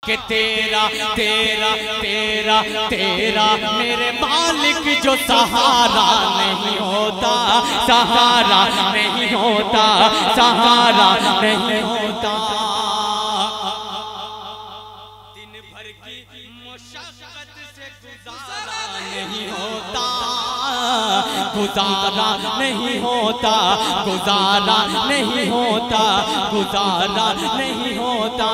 कि तेरा तेरा तेरा तेरा मेरे मालिक जो सहारा नहीं होता, सहारा नहीं होता, सहारा नहीं होता। दिन भर की मुशक्कत से गुजारा नहीं होता, गुजारा नहीं होता, गुजारा नहीं होता, गुजारा नहीं होता।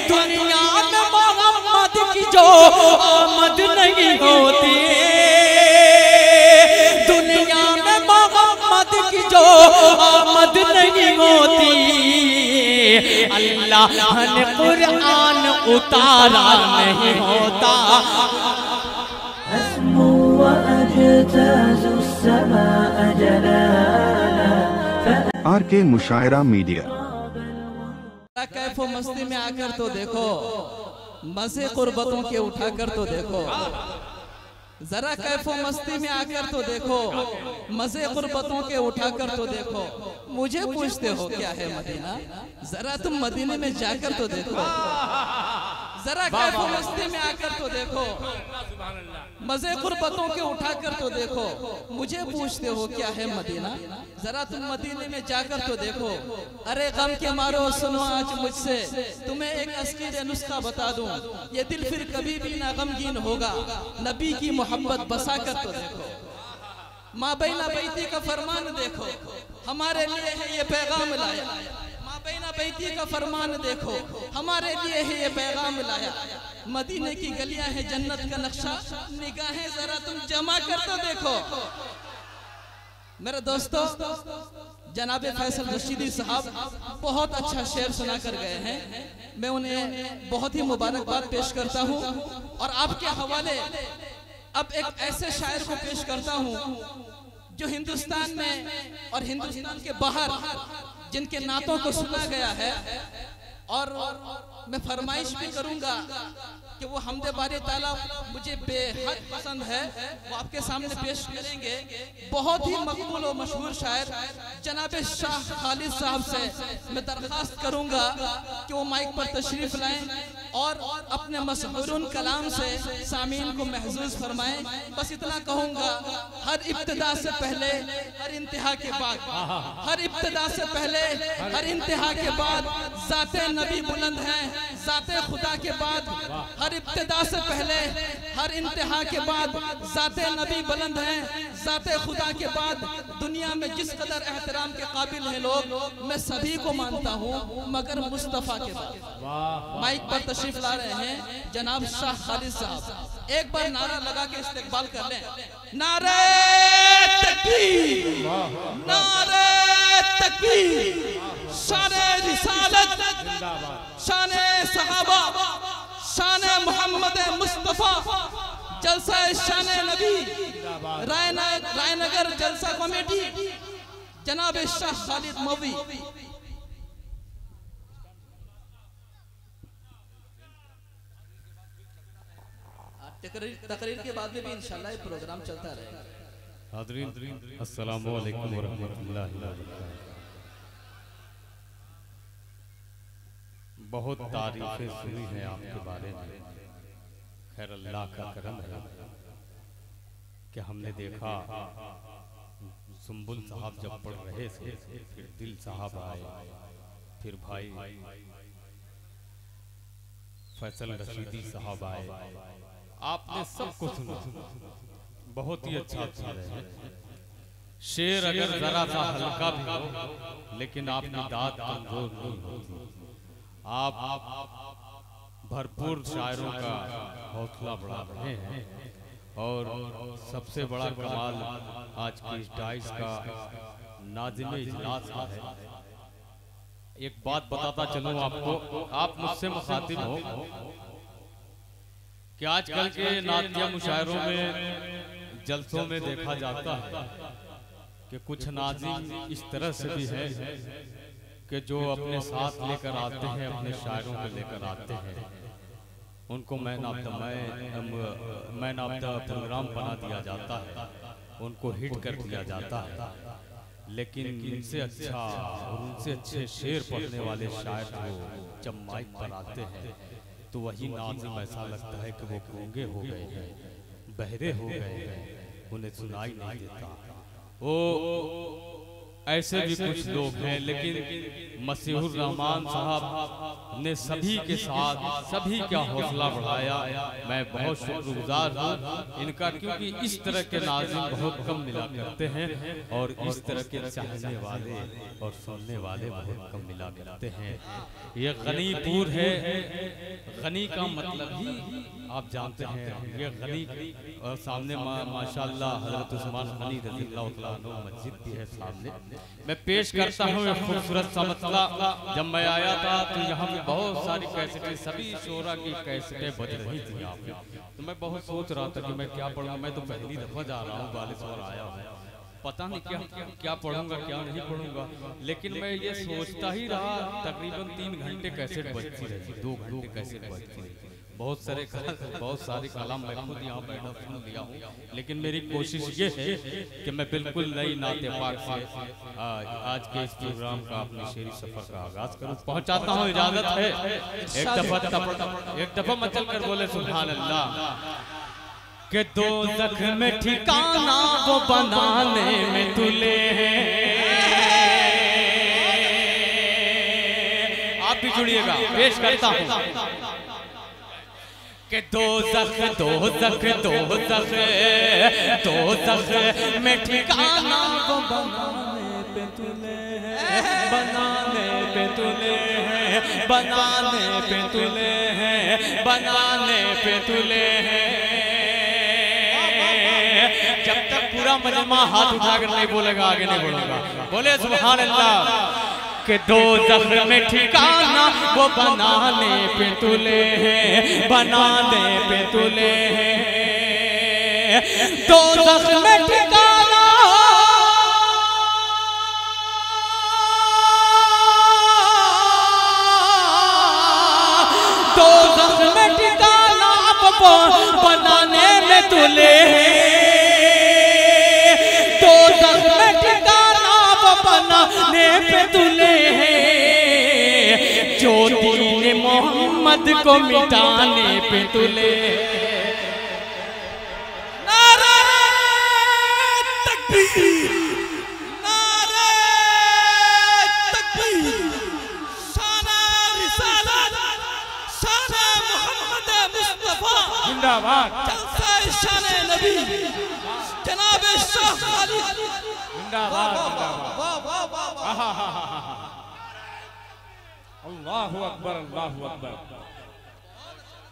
दुनिया में मोहम्मद की जो आमद नहीं होती, दुनिया में मोहम्मद की जो आमद नहीं होती, अल्लाह ने कुरान उतारा नहीं होता। RK मुशायरा media. कैफो मस्ती में आकर तो देखो, मजे कुर्बतों के उठाकर तो देखो, जरा कैफो मस्ती में आकर तो देखो, मजे कुर्बतों के उठाकर तो देखो। मुझे पूछते हो क्या है मदीना, जरा तुम मदीने में जाकर तो देखो, जरा कैफो मस्ती में आकर तो देखो, मजे कुर्बतों के उठाकर तो देखो। मुझे पूछते हो क्या है मदीना, जरा तुम मदीने में जाकर तो देखो। अरे गम के मारो सुनो आज मुझसे, तुम्हें एक अस्कीर नुस्खा बता दूं, ये दिल फिर कभी भी ना गमगीन होगा, नबी की मोहब्बत बसा कर तो देखो। माँ बैना बैती का फरमान देखो, हमारे लिए है ये पैगाम लाया। माँ बैना बैती का फरमान देखो, हमारे लिए है ये पैगाम लाया। मदीने की गलियां हैं जन्नत का नक्शा, निगाहें जरा तुम जमा कर तो देखो। मेरे दोस्तों, जनाब फैसल रशीदी साहब बहुत अच्छा शेर सुना कर गए हैं, मैं उन्हें बहुत ही मुबारकबाद पेश करता हूं। और आपके हवाले अब एक ऐसे शायर को पेश करता हूं जो हिंदुस्तान में और हिंदुस्तान के बाहर जिनके नातों को सुना गया है। और मैं फरमाइश भी करूंगा कि वो हमदे बारी ताला मुझे बेहद पसंद है, वो आपके सामने पेश करेंगे। बहुत ही मकबूल और मशहूर शायर जनाब शाह खालिद साहब से मैं दरख्वास्त करूंगा कि वो माइक पर तशरीफ लाएं और अपने मशहूरुन कलाम से सामीन को महसूस फरमाएं। बस इतना कहूंगा, हर इब्तिदा से पहले हर इंतहा के बाद, हर इब्तिदा से पहले हर इंतहा के बाद ज़ाते नबी बुलंद हैं, ज़ाते खुदा के बाद हर इब्तिदा से पहले हर इंतहा के बाद ज़ाते नबी बुलंद हैं, ज़ाते खुदा के बाद। दुनिया में जिस कदर एहतराम के काबिल हैं लोग, मैं सभी को मानता हूँ मगर मुस्तफ़ा के बाद। माइक पर तशरीफ ला रहे हैं जनाब शाह खालिद साहब, एक बार नारा लगा के इस्तेकबाल कर लें। नारे तकबीर, नारे तकबीर, शाने रिसालत, शाने सहाबा, शाने मोहम्मद मुस्तफा, जलसा शाने नबी, रायनगर जलसा कमेटी, जनाब शाह खालिद मौवी। तकरीर के बाद में भी इंशाल्लाह प्रोग्राम चलता रहेगा। हाज़रीन अस्सलामु अलैकुम व रहमतुल्लाहि व बरकातहू। बहुत तारीफें सुनी हैं आपके बारे में, खैर अल्लाह का करम है कि हमने देखा सुंबुल साहब जब पढ़ रहे थे, फिर दिल साहब आए, फिर भाई फैसल रशीदी साहब आए, आपने सबको सुना, बहुत ही अच्छा सुन रहे हैं। शेर अगर जरा सा हल्का भी हो लेकिन आपकी दाद कमजोर नहीं होती। आप भरपूर शायरों का हौसला बढ़ा रहे हैं। और सबसे बड़ा कमाल आज की इस डाइस का नाज़िम इजलास का है। एक बात बताता चलूं आपको, आप मुझसे मुखातिब हो कि आजकल के नातिया मुशायरों में जलसों में देखा जाता है कि कुछ नाज़िम इस तरह से भी है कि जो अपने साथ लेकर आते हैं, अपने शायरों को लेकर आते हैं, उनको man of the man of the programme बना दिया जाता है, उनको हिट कर दिया जाता है, लेकिन इनसे अच्छा और उनसे अच्छे शेर पढ़ने वाले शायर जो जब माइक पर आते हैं तो वही नाज़िम ऐसा लगता है कि वो गूंगे हो गए हैं, बहरे हो गए हैं, उन्हें सुनाई नहीं देता। वो ऐसे भी कुछ लोग हैं, लेकिन मसीहुर रहमान साहब ने सभी के साथ सभी का हौसला बढ़ाया। मैं बहुत शुक्रगुजार हूँ इनका, क्योंकि इस तरह के नाज़िम बहुत कम मिला करते हैं और इस तरह के चाहने वाले और सुनने वाले बहुत कम मिला करते हैं। ये गनीपुर है, गनी का मतलब ही आप जानते हैं, ये गनी और सामने माशाल्लाह हज़रत उस्मान गनी रज़ियल्लाहु तआला अन्हु मस्जिद भी है सामने। मैं पेश करता हूँ एक खूबसूरत सा मसला। जब मैं आया था तो यहाँ पे बहुत सारी कैसेटें, सभी शोरा की कैसेटें बज रही थी यहाँ पे, तो मैं बहुत सोच रहा था कि मैं क्या पढ़ूंगा। मैं तो पहली दफ़ा जा रहा हूँ, बालेश्वर आया हूँ, पता नहीं क्या पढ़ूंगा क्या नहीं पढ़ूंगा, लेकिन मैं ये सोचता ही रहा। तकरीबन 3 घंटे कैसेट बजती रही, 2 घंटे कैसेट बजती रही। बहुत सारे कलाम मैं खुद यहाँ बैठा सुन लिया हूँ, लेकिन मेरी कोशिश ये है कि मैं बिल्कुल नई नाते पाक से आज के इस प्रोग्राम का अपनी शेरी सफर का आगाज करूँ। पहुँचाता हूँ, इजाजत है। एक दफा मचल कर बोले सुभान अल्लाह। के दोज़ख में ठिकाना वो बनाने में तुले हैं। आप भी जुड़िएगा, पेश करता हूँ के दोज़ख में ठिकाना वो बनाने पे तुले हैं, बनाने पे तुले हैं, बनाने पे तुले हैं, बनाने पे तुले हैं। जब तक पूरा मजमा हाथ उठाकर नहीं बोलेगा आगे नहीं बोलेगा। बोले सुभान अल्लाह। के दोज़ख में ठिकाना वो बनाने पे तुले हैं, बनाने पे तुले हैं। दोज़ख में ठिकाना दोज़ख में ठिकाना बनाने में तुले हैं। दोज़ख में ठिकाना बनाने पे तुले हैं। जो दीन मोहम्मद को मिटाने पे तुले। नारे तकबीर, नारे तकबीर, शान रिसालत, शान मोहम्मद मुस्तफा जिंदाबाद, जलसा शान नबी जनाब शाह खालिद जिंदाबाद, वाह वाह वाह। अल्लाहु अकबर, अल्लाहु अकबर।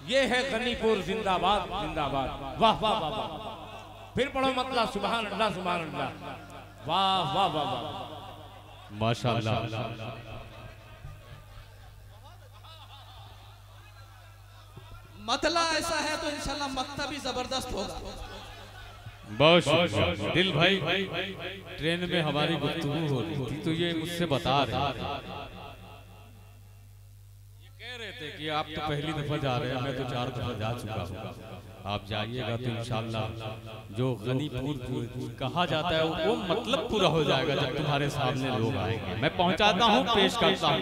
ये है गनीपुर जिंदाबाद, जिंदाबाद। वाह वाह वाह वाह। फिर पढ़ो मतलब सुभान अल्लाह, सुभान अल्लाह। वाह वाह वाह वाह, माशाअल्लाह। मतला ऐसा है तो इंशाल्लाह मक्ता भी जबरदस्त होगा। बहुत दिल भाई ट्रेन में हमारी गुफ्तगू हो रही थी तो ये मुझसे बता रहे थे कि आप तो पहली दफा जा रहे हैं, मैं तो 4 दफा जा चुका हूँ। आप जाइएगा तो इंशाल्लाह जो गनीपुर कहा जाता है वो मतलब पूरा हो जाएगा जब तुम्हारे सामने लोग आएंगे। मैं पहुंचाता हूँ, पेश करता हूँ।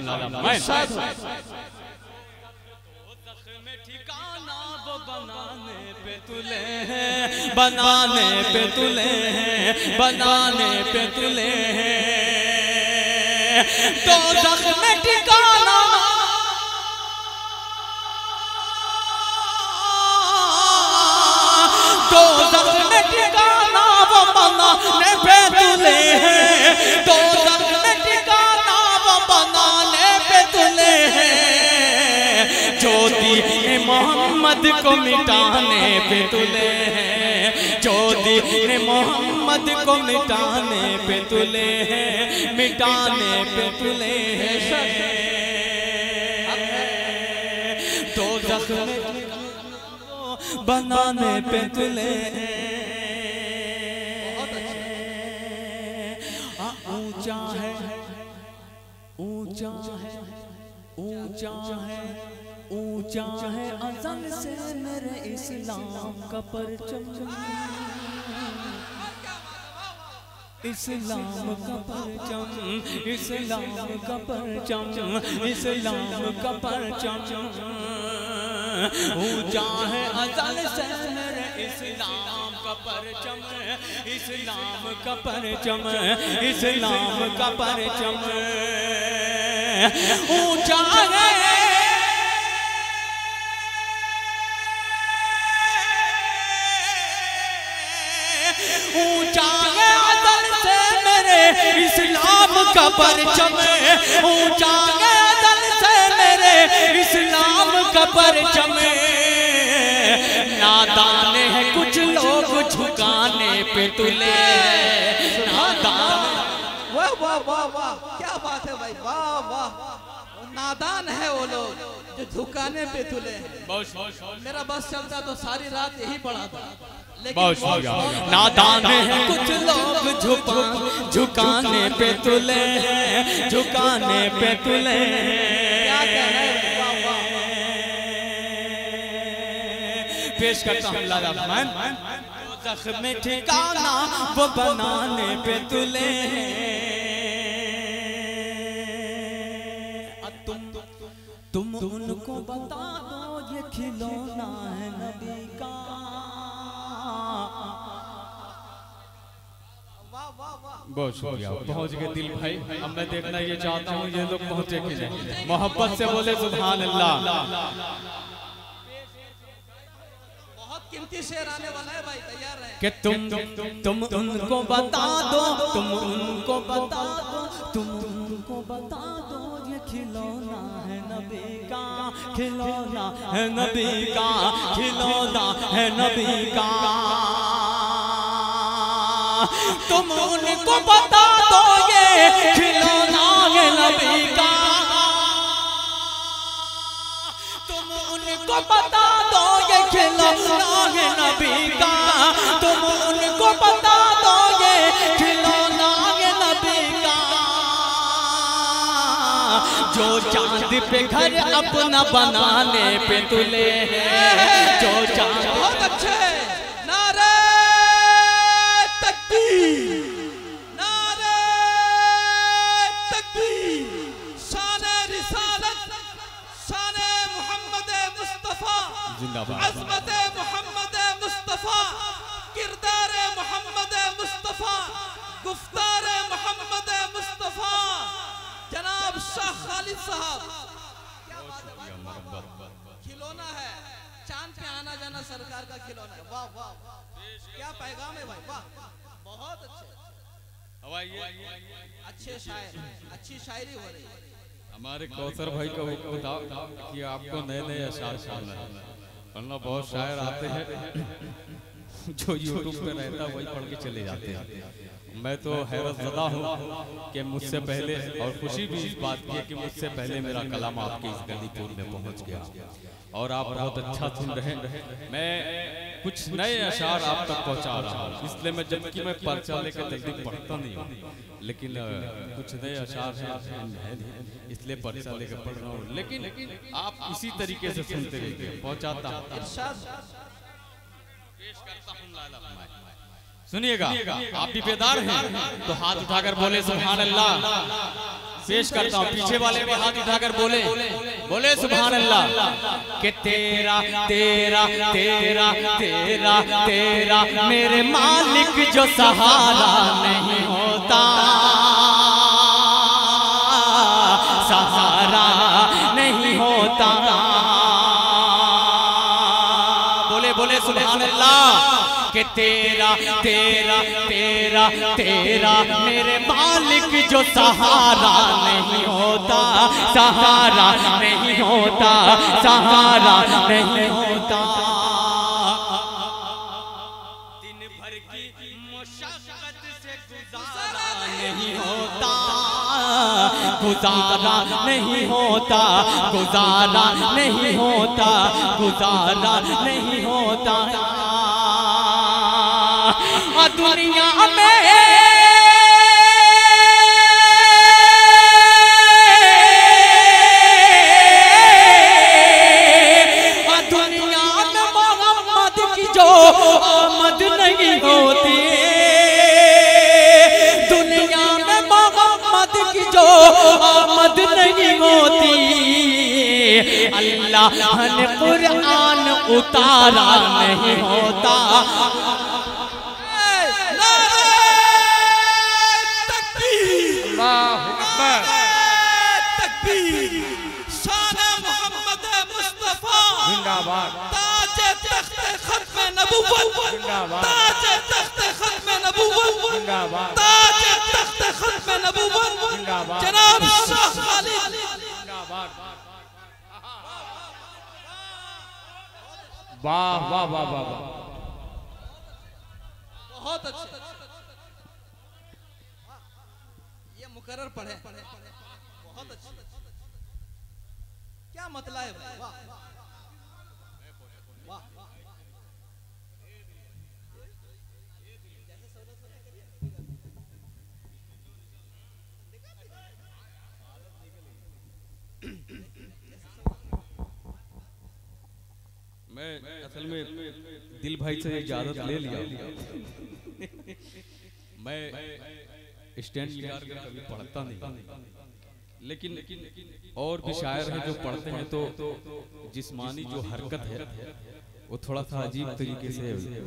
ठिकाना वो बनाने पे तुले हैं, बनाने पे तुले हैं, बनाने पे तुले हैं। दोज़ख में ठिकाना दोज़ख में ठिकाना वो बनाने पे तुले हैं। दोज़ख में ठिकाना वो बनाने पे तुले हैं। जो दीन मोहम्मद को मिटाने पे तुले हैं। जो दीन मोहम्मद को मिटाने पे तुले हैं, मिटाने पे तुले हैं। दोज़ख में बनाने पे तुले ऊंचा है, ऊंचा है, ऊंचा है, ऊंचा है अज़ल से मेरे इस्लाम का परचम, इस्लाम का परचम, इस्लाम का परचम, इस्लाम का परचम। ऊंचा है अज़ल से मेरे इस्लाम का परचम, इस्लाम का परचम, इस्लाम का परचम। ऊंचा है ऊंचा है अज़ल से मेरे इस्लाम का परचम, ऊंचा है अज़ल से मेरे इस्लाम का परचम। नादान है कुछ लोग झुकाने पे तुले, नादान। वाह वाह वाह वाह, क्या बात है भाई, वाह वाह। नादान है वो लोग जो झुकाने पे तुले हैं। मेरा बस चलता तो सारी रात यही पढ़ा था, लेकिन नादान है कुछ लोग झुकाने पे तुले, झुकाने पे तुले। क्या कहना है, वाह वाह। पेश करता हूँ लाला रहमान, ज़ख्म ठिकाना वो बनाने पे तुले। तुम उनको बता दो ये खिलौना है नबी का। बहुत शुक्रिया, पहुंच गए दिल भाई। अब मैं देखना ये चाहता हूँ ये लोग पहुंचे कि नहीं। मोहब्बत से बोले सुभान अल्लाह। बहुत कीमती शेर आने वाला है भाई, तैयार रहे। कि तुम उनको बता दो, तुम उनको बता दो, तुम उनको बता दो ये खिलौना है नबी का, खिलौना है नबी का, खिलौना है नबी का। तुम उनको बता दो ये खिलौना है नबी का, तुम उनको बता दो ये खिलौना है नबी का, तुम उनको बता दो ये खिलौना है नबी का। जो चांद पे घर अपना बनाने पे तुले हैं, जो चांद। बहुत अच्छे, नारे तकबीर, नारे तकबीर। शान-ए रिसालत, शान-ए मोहम्मद मुस्तफा, जिंदाबाद। अज़मत मोहम्मद मुस्तफा, किरदार मोहम्मद मुस्तफा, गुफ्तार मोहम्मद मुस्तफा, जनाब शाह खालिद साहब। क्या बात है भाई, खिलौना है, चांद पे आना जाना सरकार का खिलौना है। वाह वाह वाह, क्या पैगाम है भाई, वाह। बहुत अच्छे अच्छे शायर, अच्छी शायरी हो रही है। हमारे कौसर भाई को बताओ कि आपको नए नए अशार सुनना है, वरना बहुत शायर आते हैं जो यूट्यूब पे रहता है वही पढ़ के चले जाते हैं। मैं तो हैरत ज़दा हूँ कि मुझसे पहले, और खुशी भी इस बात की है कि मुझसे पहले मेरा कलाम आपके इस गलीपुर में पहुँच गया और आप बहुत अच्छा सुन रहे हैं। मैं कुछ नए अशार आप तक पहुँचा रहा हूँ, इसलिए मैं जबकि मैं पर्चा लेकर जल्दी पढ़ता नहीं हूँ, लेकिन कुछ नए अशार हैं इसलिए पर्चा लेकर पढ़ रहा हूँ। लेकिन आप इसी तरीके से सुनते रहिए, पहुँचाता हूँ। सुनिएगा, आप भी बेदार हैं तो हाथ उठाकर बोले सुभान अल्लाह। पेश करता हूँ, पीछे वाले भी हाथ उठाकर बोले, बोले सुभान अल्लाह। कि तेरा तेरा तेरा तेरा तेरा मेरे मालिक जो सहारा नहीं होता, सहारा नहीं होता। बोले बोले सुभान अल्लाह। कि तेरा तेरा तेरा तेरा मेरे मालिक जो सहारा नहीं होता, सहारा नहीं होता, सहारा नहीं होता। दिन भर की मशक्कत से गुजारा नहीं होता, गुजारा नहीं होता, गुजारा नहीं होता, गुजारा नहीं होता। दुनिया में आमद नहीं होती, दुनिया में मोहम्मद की जो आमद नहीं होती, अल्लाह ने कुरान उतारा नहीं होता। जिंदाबाद, ताजे तख्ते खत्म नबुव्वत, ताजे तख्ते खत्म नबुव्वत, जिंदाबाद, ताजे तख्ते खत्म नबुव्वत, जिंदाबाद, जनाब शाह खालिद। जिंदाबाद। वाह वाह वाह वाह वाह, बहुत अच्छे। ये मुकर्रर पढ़े, बहुत अच्छे। क्या मतलब है भाई? वाह वाह, मैं असल में दिल भाई से इजाजत ले लिया। मैं स्टैंड कर कभी पढ़ता नहीं, लेकिन और भी शायर हैं जो पढ़ते हैं तो जिस्मानी जो हरकत है वो थोड़ा सा अजीब तरीके से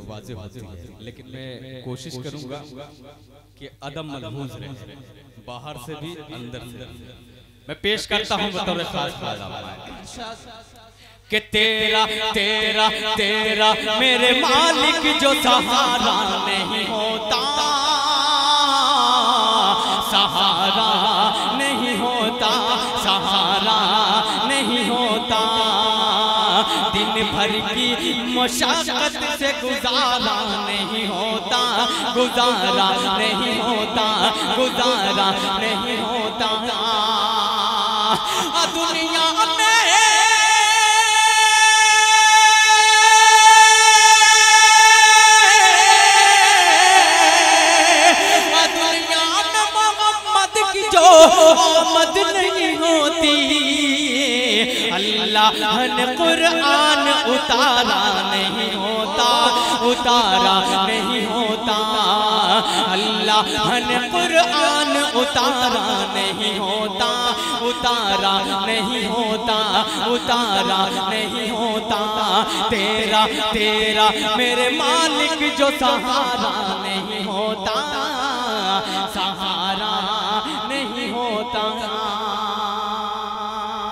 वाज़ेह होती है, लेकिन मैं कोशिश करूंगा कि अदम मलहूज रहे, बाहर से भी अंदर से। मैं पेश करता हूं बतौर खास कि तेरा तेरा तेरा मेरे मालिक जो सहारा नहीं होता, सहारा नहीं होता, सहारा नहीं होता, दिन भर की मशक्कत से गुजारा नहीं होता, गुजारा नहीं होता, गुजारा नहीं होता। दुनिया में जो आमद नहीं होती, अल्लाह ने कुरान उतारा नहीं होता, उतारा नहीं होता, अल्लाह ने कुरान उतारा नहीं होता, उतारा नहीं होता, उतारा नहीं होता। तेरा तेरा मेरे मालिक जो सहारा नहीं होता,